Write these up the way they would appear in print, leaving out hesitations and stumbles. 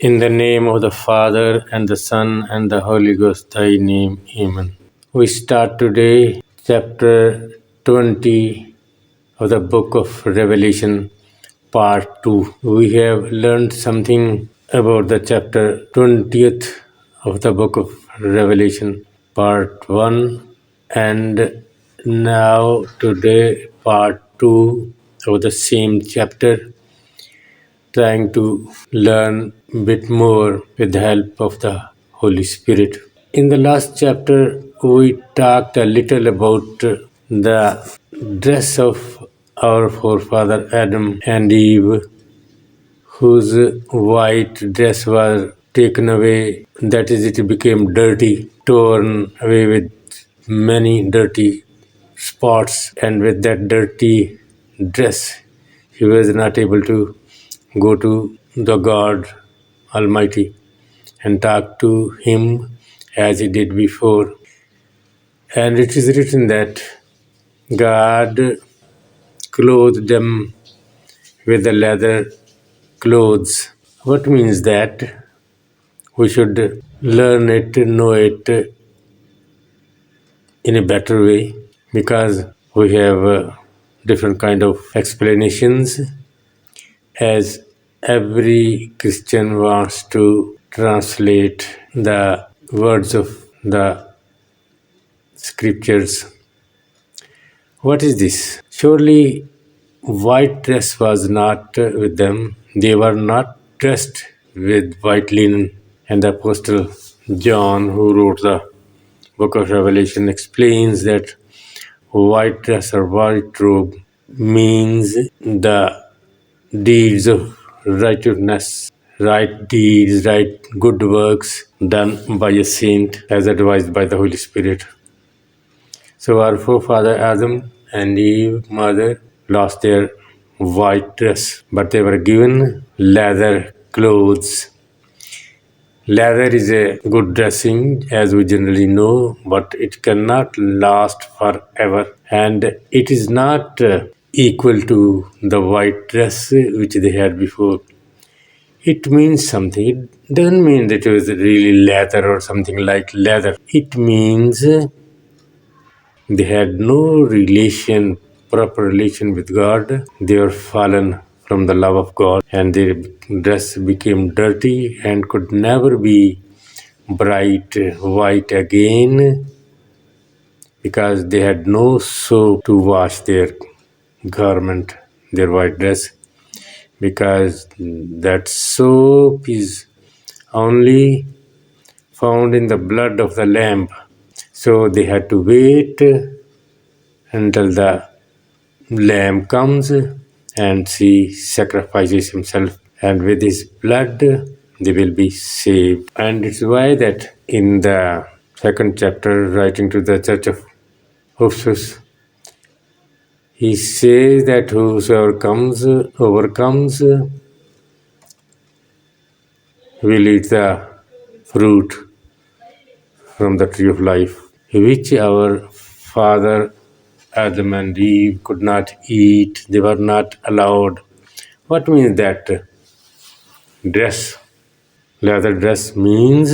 In the name of the Father, and the Son, and the Holy Ghost, thy name, Amen. We start today chapter 20 of the book of Revelation, part 2. We have learned something about the chapter 20th of the book of Revelation, part 1, and now today part 2 of the same chapter, trying to learn a bit more with the help of the Holy Spirit. In the last chapter, we talked a little about the dress of our forefather Adam and Eve, whose white dress was taken away. That is, it became dirty, torn away with many dirty spots, and with that dirty dress, he was not able to go to the God Almighty and talk to Him as he did before. And it is written that God clothed them with the leather clothes. What means that? We should learn it, know it in a better way, because we have different kind of explanations, as every Christian wants to translate the words of the scriptures. What is this? Surely white dress was not with them. They were not dressed with white linen. And the Apostle John, who wrote the book of Revelation, explains that white dress or white robe means the deeds of righteousness, right deeds, right good works done by a saint as advised by the Holy Spirit. So our forefather Adam and Eve, mother, lost their white dress, but they were given leather clothes. Leather is a good dressing, as we generally know, but it cannot last forever, and it is not equal to the white dress which they had before. It means something. It doesn't mean that it was really leather or something like leather. It means they had no proper relation with God. They were fallen from the love of God, and their dress became dirty and could never be bright white again, because they had no soap to wash their garment, their white dress, because that soap is only found in the blood of the lamb. So they had to wait until the lamb comes and he sacrifices himself, and with his blood they will be saved. And it's why that in the second chapter, writing to the church of Ephesus, he says that whosoever overcomes will eat the fruit from the tree of life, which our father Adam and Eve could not eat. They were not allowed. What means that dress? Leather dress means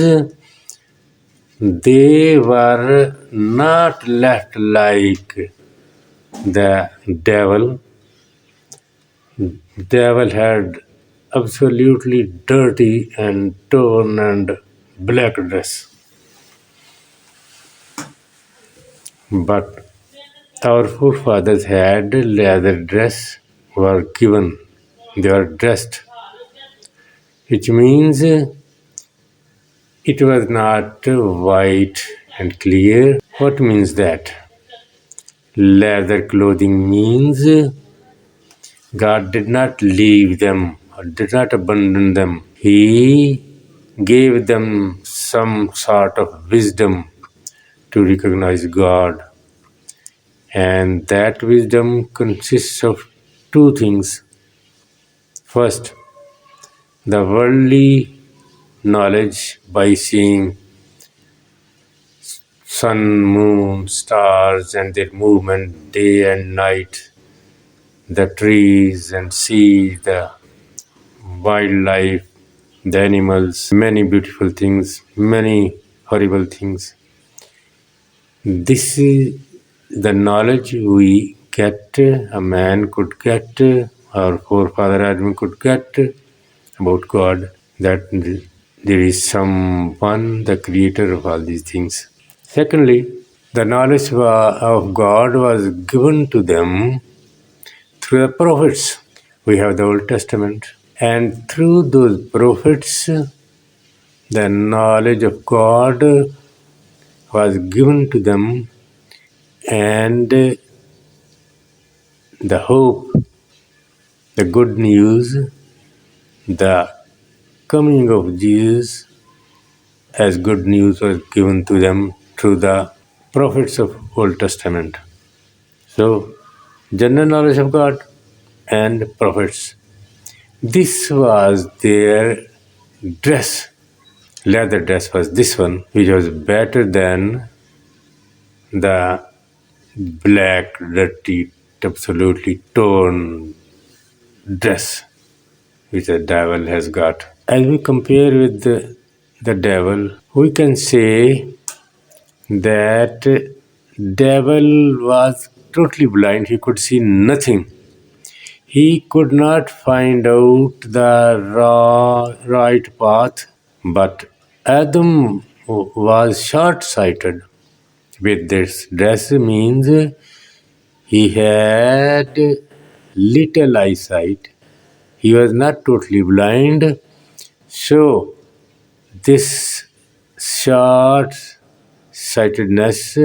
they were not left like the devil. Devil had absolutely dirty and torn and black dress. But our forefathers had leather dress, were given, they were dressed, which means it was not white and clear. What means that? Leather clothing means God did not leave them or did not abandon them. He gave them some sort of wisdom to recognize God. And that wisdom consists of two things. First, the worldly knowledge by seeing sun, moon, stars and their movement day and night, the trees and sea, the wildlife, the animals, many beautiful things, many horrible things. This is the knowledge we get, a man could get, our forefather Adam could get about God, that there is someone, the creator of all these things. Secondly, the knowledge of God was given to them through the prophets. We have the Old Testament, and through those prophets, the knowledge of God was given to them, and the hope, the good news, the coming of Jesus as good news was given to them through the prophets of Old Testament. So, general knowledge of God and prophets. This was their dress. Leather dress was this one, which was better than the black, dirty, absolutely torn dress which the devil has got. As we compare with the devil, we can say that devil was totally blind. He could see nothing. He could not find out the right path, but Adam was short-sighted. With this dress means he had little eyesight. He was not totally blind. So this short sightedness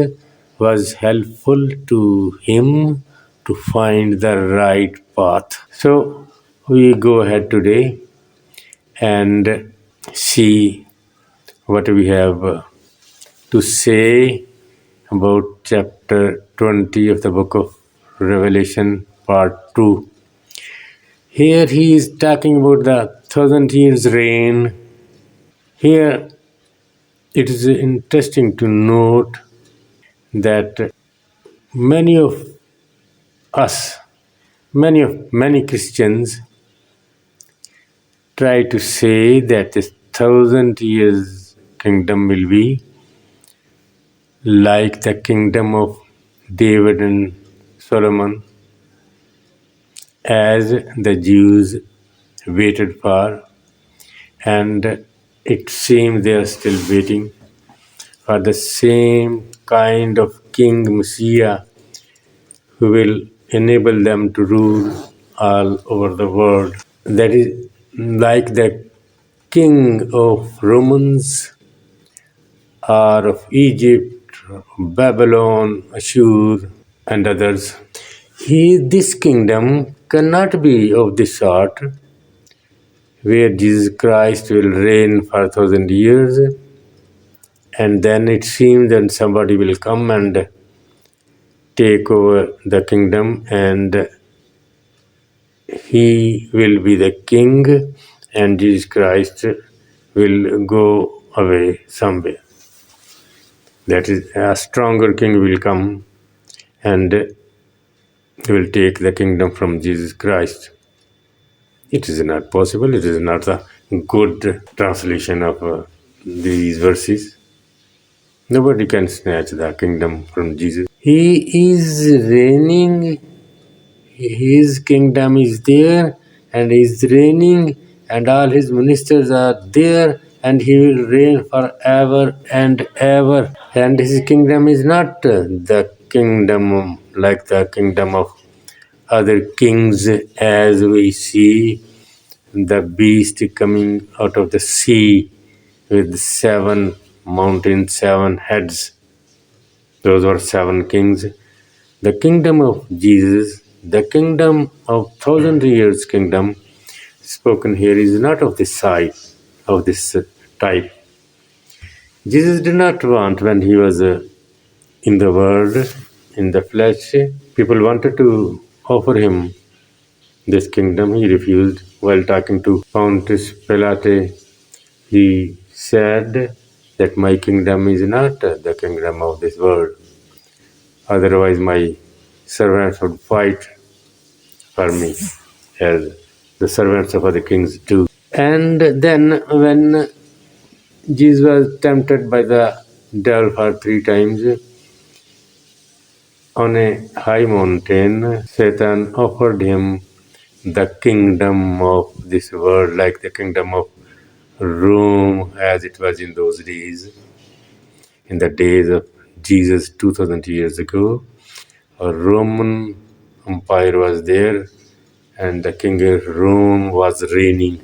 was helpful to him to find the right path. So we go ahead today and see what we have to say about chapter 20 of the book of Revelation, part 2. Here he is talking about the 1,000 years reign. Here it is interesting to note that many of us, many Christians try to say that this 1,000 years kingdom will be like the kingdom of David and Solomon, as the Jews waited for, and it seems they are still waiting for the same kind of king Messiah who will enable them to rule all over the world. That is like the king of Romans or of Egypt, Babylon, Ashur, and others. This kingdom cannot be of this sort, where Jesus Christ will reign for 1,000 years, and then it seems that somebody will come and take over the kingdom, and he will be the king, and Jesus Christ will go away somewhere. That is, a stronger king will come and will take the kingdom from Jesus Christ. It is not possible. It is not a good translation of these verses. Nobody can snatch the kingdom from Jesus. He is reigning. His kingdom is there, and he is reigning, and all his ministers are there, and he will reign forever and ever. And his kingdom is not the kingdom like the kingdom of other kings, as we see the beast coming out of the sea with 7 mountains, 7 heads. Those were 7 kings. The kingdom of Jesus, the kingdom of 1,000 years kingdom spoken here is not of this size, of this type. Jesus did not want, when he was in the world, in the flesh, people wanted to offer him this kingdom. He refused. While talking to Pontius Pilate, he said that my kingdom is not the kingdom of this world. Otherwise, my servants would fight for me, as the servants of other kings do. And then when Jesus was tempted by the devil for 3 times on a high mountain, Satan offered him the kingdom of this world, like the kingdom of Rome as it was in those days, in the days of Jesus 2000 years ago. A Roman empire was there and the king of Rome was reigning.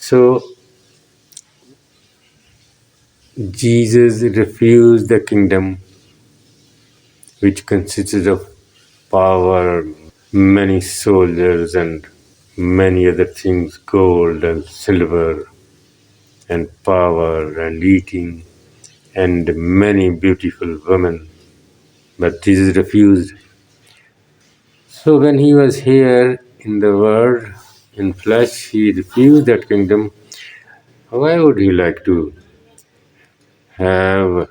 So Jesus refused the kingdom which consisted of power, many soldiers and many other things, gold and silver and power and eating and many beautiful women. But Jesus refused. So when he was here in the world, in flesh, he refused that kingdom. Why would he like to have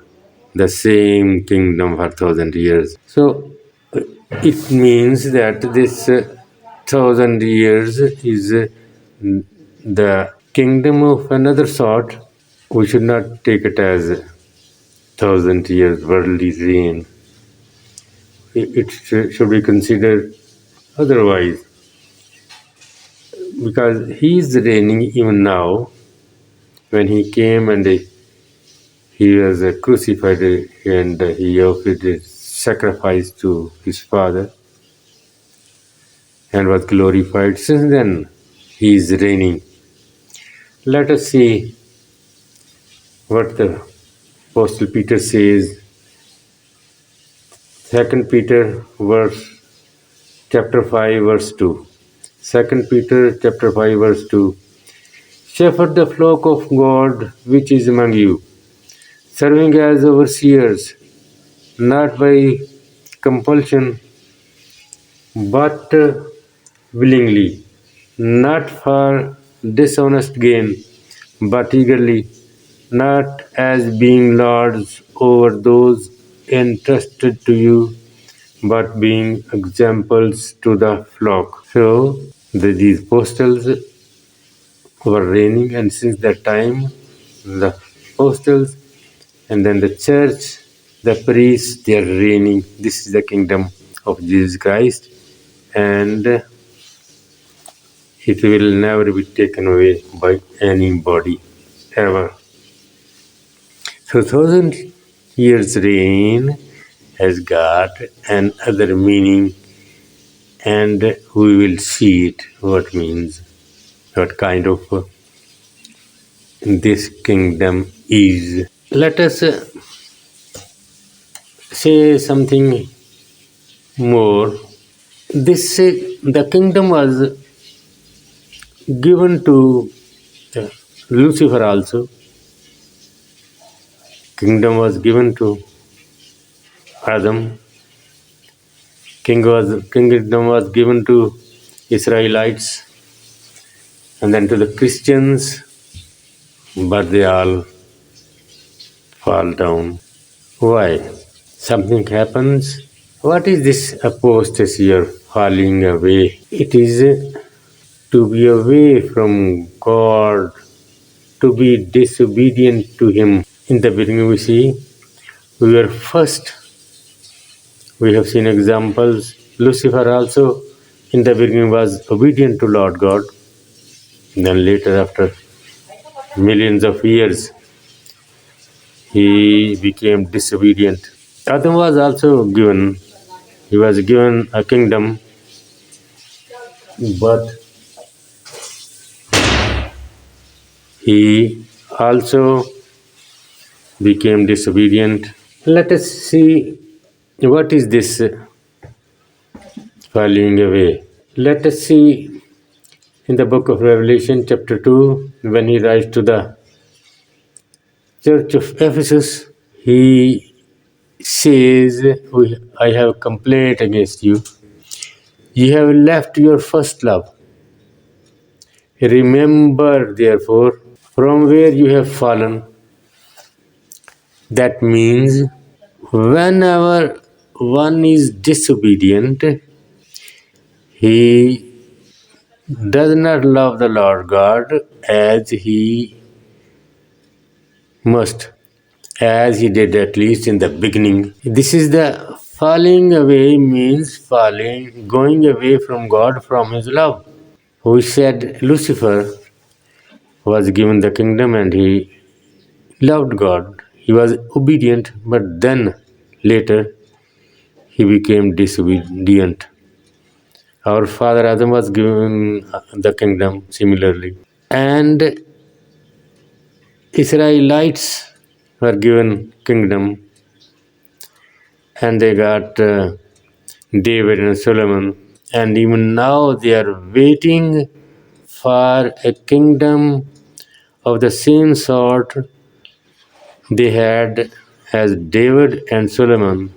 the same kingdom for 1,000 years? So it means that this 1,000 years is the kingdom of another sort. We should not take it as 1,000 years worldly reign. It should be considered otherwise, because he is reigning even now. When he came and he was crucified and he offered a sacrifice to his Father and was glorified. Since then, he is reigning. Let us see what the Apostle Peter says. 2 Peter chapter 5 verse 2. 2 Peter chapter 5 verse 2. Shepherd the flock of God which is among you, serving as overseers, not by compulsion, but willingly, not for dishonest gain, but eagerly, not as being lords over those entrusted to you, but being examples to the flock. So, these apostles were reigning, and since that time, the apostles and then the church, the priests, they are reigning. This is the kingdom of Jesus Christ, and it will never be taken away by anybody ever. So 1,000 years reign has got another meaning, and we will see it what means, what kind of this kingdom is. Let us say something more. This the kingdom was given to Lucifer also. Kingdom was given to Adam. Kingdom was given to Israelites and then to the Christians, but they all fall down. Why? Something happens. What is this apostasy or falling away? It is to be away from God, to be disobedient to Him. In the beginning, we see we were first. We have seen examples. Lucifer also, in the beginning, was obedient to Lord God. Then later, after millions of years, he became disobedient. Adam was also given. He was given a kingdom, but he also became disobedient. Let us see what is this falling away. Let us see in the book of Revelation, chapter 2, when he writes to the church of Ephesus, he says, I have a complaint against you. You have left your first love. Remember, therefore, from where you have fallen. That means whenever one is disobedient, he does not love the Lord God as he must, as he did at least in the beginning. This is the falling away means falling, going away from God, from his love. We said Lucifer was given the kingdom and he loved God. He was obedient, but then later he became disobedient. Our father Adam was given the kingdom similarly. And Israelites were given kingdom and they got David and Solomon. And even now they are waiting for a kingdom of the same sort they had as David and Solomon.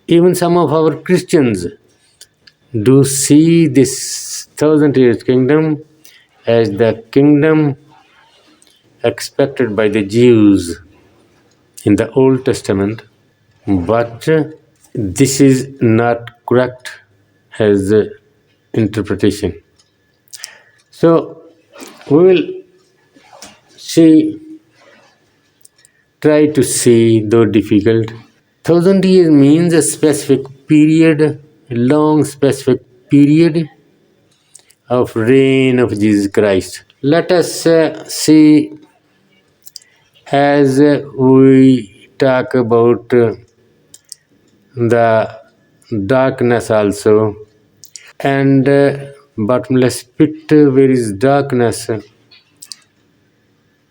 Even some of our Christians do see this 1,000 years kingdom as the kingdom expected by the Jews in the Old Testament, but this is not correct as interpretation. So we will see, try to see, though difficult. 1,000 years means a specific period, a long specific period of reign of Jesus Christ. Let us see as we talk about the darkness also, and bottomless pit where is darkness.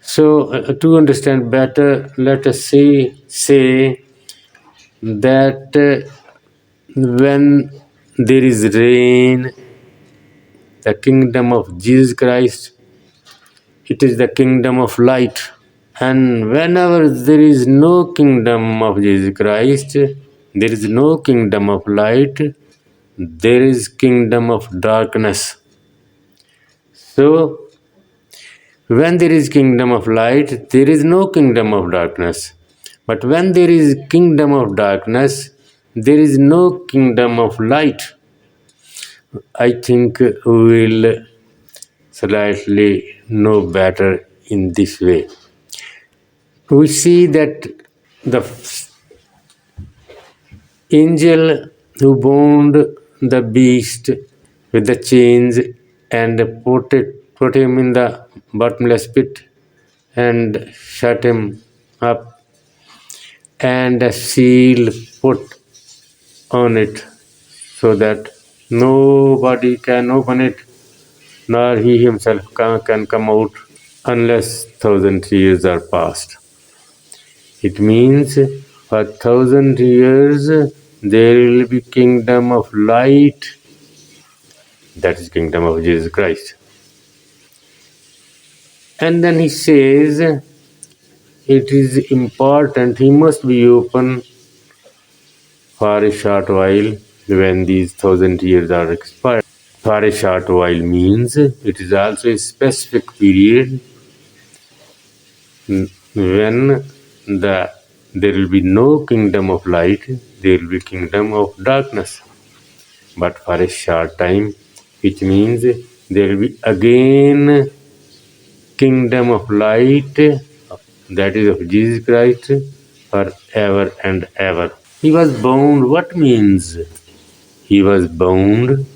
So to understand better, let us say that when there is rain, the kingdom of Jesus Christ, it is the kingdom of light. And whenever there is no kingdom of Jesus Christ, there is no kingdom of light, there is kingdom of darkness. So when there is kingdom of light, there is no kingdom of darkness. But when there is kingdom of darkness, there is no kingdom of light. I think we will slightly know better in this way. We see that the angel who bound the beast with the chains and put him in the bottomless pit and shut him up, and a seal put on it so that nobody can open it, nor he himself can come out unless 1,000 years are passed. It means for 1,000 years there will be kingdom of light, that is kingdom of Jesus Christ. And then he says it is important, he must be open for a short while when these 1,000 years are expired. For a short while means it is also a specific period when there will be no kingdom of light, there will be kingdom of darkness. But for a short time, which means there will be again kingdom of light, that is of Jesus Christ, forever and ever. He was bound. What means he was bound?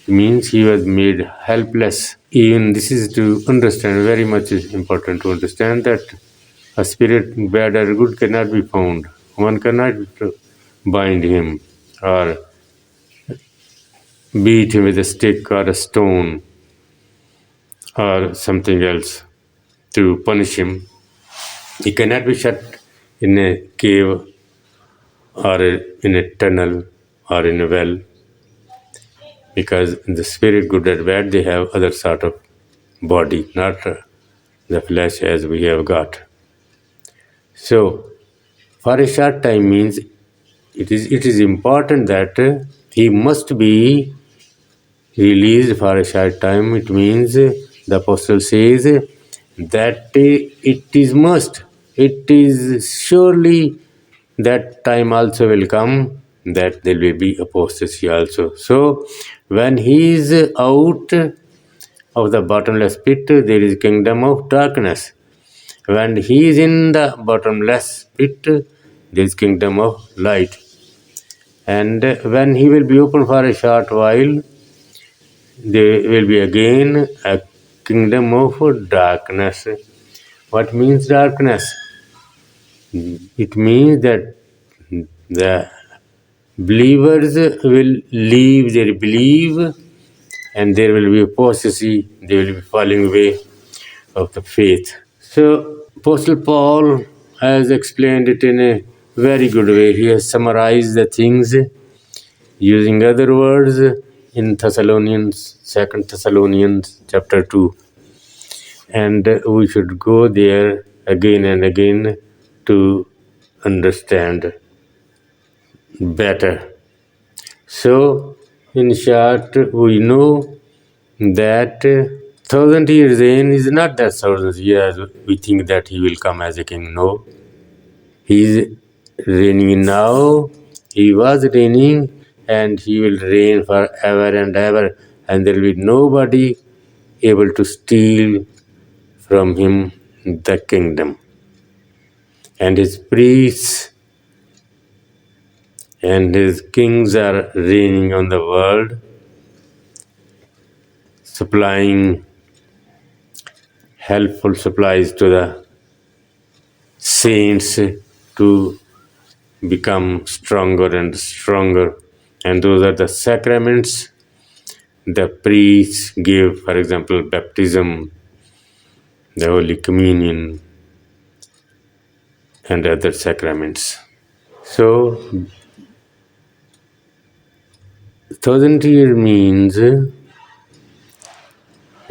Means he was made helpless. Even this is to understand, very much is important to understand that a spirit, bad or good, cannot be found. One cannot bind him or beat him with a stick or a stone or something else to punish him. He cannot be shut in a cave or in a tunnel or in a well, because the spirit, good or bad, they have other sort of body, not the flesh as we have got. So for a short time means it is important that he must be released for a short time. It means the apostle says that it is must, it is surely that time also will come that there will be apostasy also. So when he is out of the bottomless pit, there is kingdom of darkness. When he is in the bottomless pit, there is kingdom of light. And when he will be open for a short while, there will be again a kingdom of darkness. What means darkness? It means that the believers will leave their belief and there will be apostasy, they will be falling away of the faith. So, Apostle Paul has explained it in a very good way. He has summarized the things using other words in Thessalonians, 2 Thessalonians chapter 2. And we should go there again and again to understand better. So, in short, we know that 1,000 years reign is not that 1,000 years we think that he will come as a king. No, he is reigning now. He was reigning and he will reign forever and ever, and there will be nobody able to steal from him the kingdom. And his priests and his kings are reigning on the world, supplying helpful supplies to the saints to become stronger and stronger. And those are the sacraments the priests give, for example, baptism, the Holy Communion, and other sacraments. So, 1,000 year means a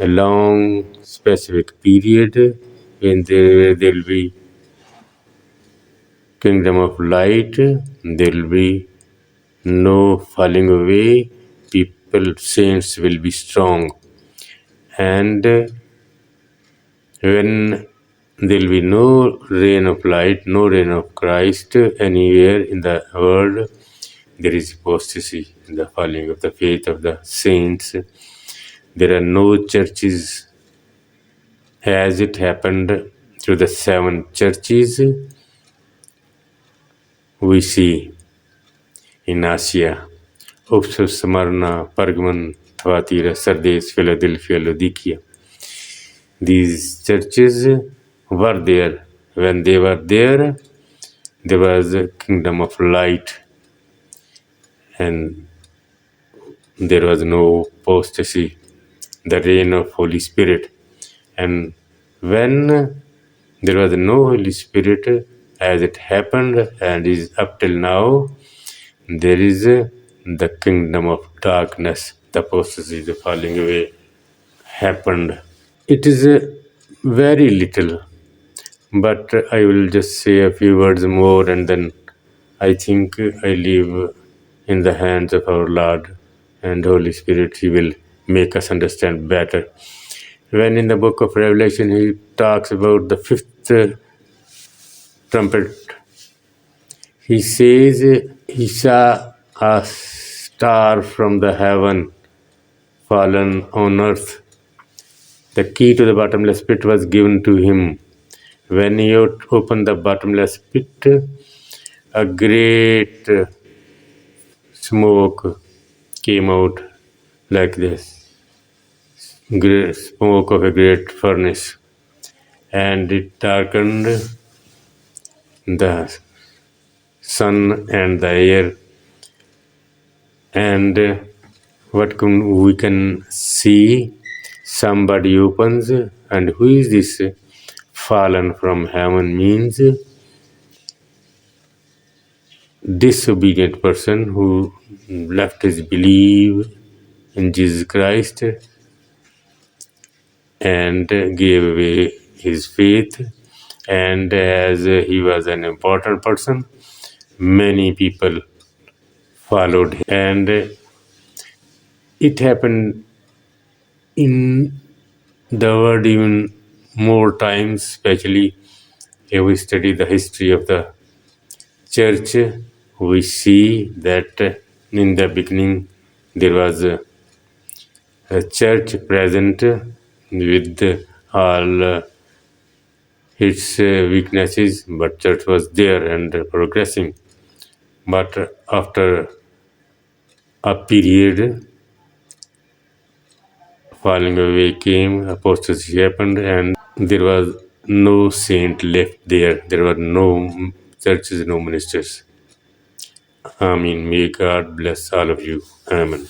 long specific period when there will be kingdom of light, there will be no falling away, people, saints will be strong. And when there will be no reign of light, no reign of Christ anywhere in the world, there is apostasy, the falling of the faith of the saints. There are no churches as it happened through the 7 churches we see in Asia. Ephesus, Smyrna, Pergamon, Thyatira, Sardes, Philadelphia, Laodicea. These churches were there. When they were there was a kingdom of light and there was no apostasy, the reign of Holy Spirit. And when there was no Holy Spirit, as it happened and is up till now, there is the kingdom of darkness, the apostasy, the falling away happened. It is very little, but I will just say a few words more and then I think I leave in the hands of our Lord and Holy Spirit. He will make us understand better. When in the book of Revelation he talks about the 5th trumpet, he says he saw a star from the heaven fallen on earth. The key to the bottomless pit was given to him. When he opened the bottomless pit, a great smoke came out like this, great smoke of a great furnace, and it darkened the sun and the air. And what we can see, somebody opens, and who is this fallen from heaven means disobedient person who left his belief in Jesus Christ and gave away his faith. And as he was an important person, many people followed him. And it happened in the world even more times, especially if we study the history of the church. we see that in the beginning there was a church present with all its weaknesses, but church was there and progressing. But after a period, falling away came, apostasy happened, and there was no saint left there. There were no churches, no ministers. Amen. May God bless all of you. Amen.